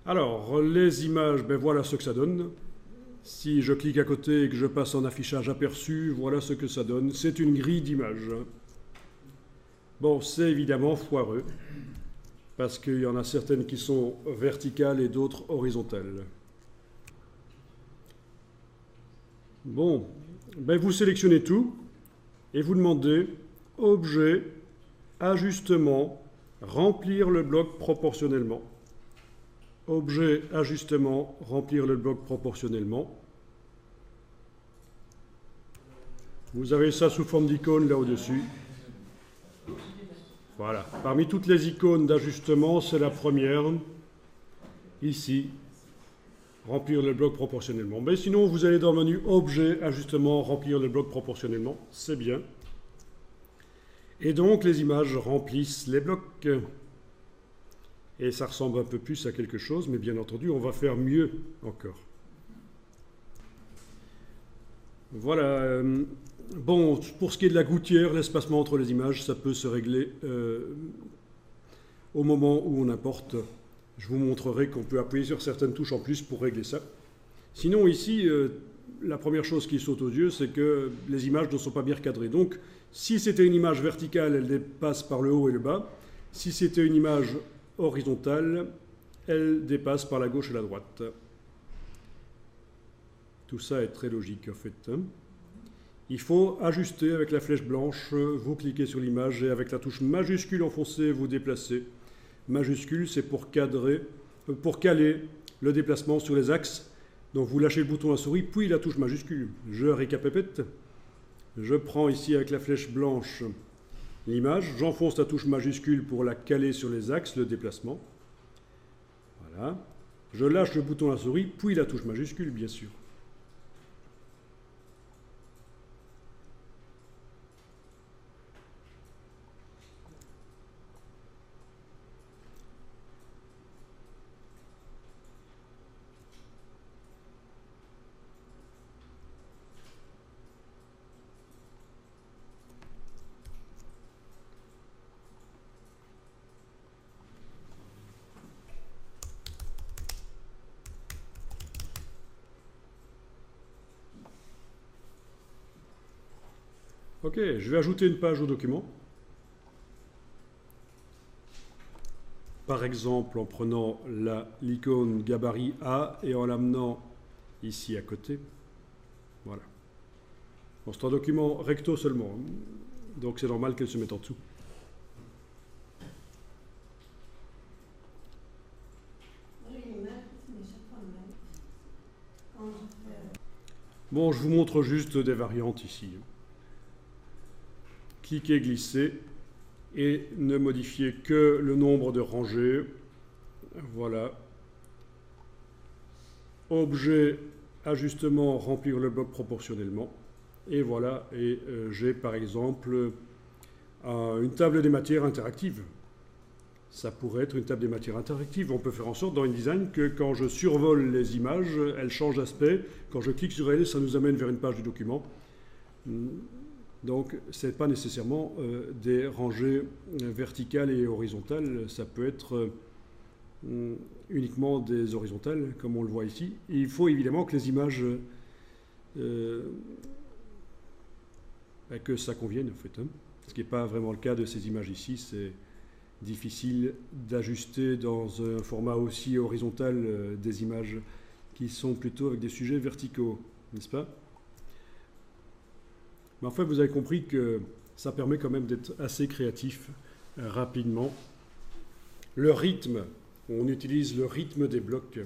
Alors, les images, ben voilà ce que ça donne. Si je clique à côté et que je passe en affichage aperçu, voilà ce que ça donne. C'est une grille d'images. Bon, c'est évidemment foireux, parce qu'il y en a certaines qui sont verticales et d'autres horizontales. Bon, ben vous sélectionnez tout et vous demandez Objet, Ajustement, Remplir le bloc proportionnellement. Objet, Ajustement, Remplir le bloc proportionnellement. Vous avez ça sous forme d'icône là au-dessus. Voilà. Parmi toutes les icônes d'ajustement, c'est la première, ici. Remplir le bloc proportionnellement. Mais sinon, vous allez dans le menu Objet, Ajustement, Remplir le bloc proportionnellement. C'est bien. Et donc, les images remplissent les blocs. Et ça ressemble un peu plus à quelque chose, mais bien entendu, on va faire mieux encore. Voilà. Bon, pour ce qui est de la gouttière, l'espacement entre les images, ça peut se régler au moment où on importe. Je vous montrerai qu'on peut appuyer sur certaines touches en plus pour régler ça. Sinon, ici, la première chose qui saute aux yeux, c'est que les images ne sont pas bien recadrées. Donc, si c'était une image verticale, elle dépasse par le haut et le bas. Si c'était une image horizontale, elle dépasse par la gauche et la droite. Tout ça est très logique, en fait. Il faut ajuster avec la flèche blanche. Vous cliquez sur l'image et avec la touche majuscule enfoncée, vous déplacez. Majuscule, c'est pour cadrer, pour caler le déplacement sur les axes. Donc vous lâchez le bouton à souris, puis la touche majuscule. Je récapépète. Je prends ici avec la flèche blanche l'image. J'enfonce la touche majuscule pour la caler sur les axes, le déplacement. Voilà. Je lâche le bouton à souris, puis la touche majuscule, bien sûr. Ok, je vais ajouter une page au document. Par exemple, en prenant l'icône gabarit A et en l'amenant ici à côté. Voilà. Bon, c'est un document recto seulement, donc c'est normal qu'elle se mette en dessous. Bon, je vous montre juste des variantes ici. Cliquez, glissez et ne modifiez que le nombre de rangées. Voilà. Objet, ajustement, remplir le bloc proportionnellement. Et voilà, et j'ai par exemple une table des matières interactive. Ça pourrait être une table des matières interactive. On peut faire en sorte dans InDesign que quand je survole les images, elles changent d'aspect. Quand je clique sur elles, ça nous amène vers une page du document. Donc, ce n'est pas nécessairement des rangées verticales et horizontales. Ça peut être uniquement des horizontales, comme on le voit ici. Et il faut évidemment que les images... que ça convienne, en fait. Ce qui n'est pas vraiment le cas de ces images ici. C'est difficile d'ajuster dans un format aussi horizontal des images qui sont plutôt avec des sujets verticaux, n'est-ce pas? Mais enfin, vous avez compris que ça permet quand même d'être assez créatif rapidement. Le rythme, on utilise le rythme des blocs.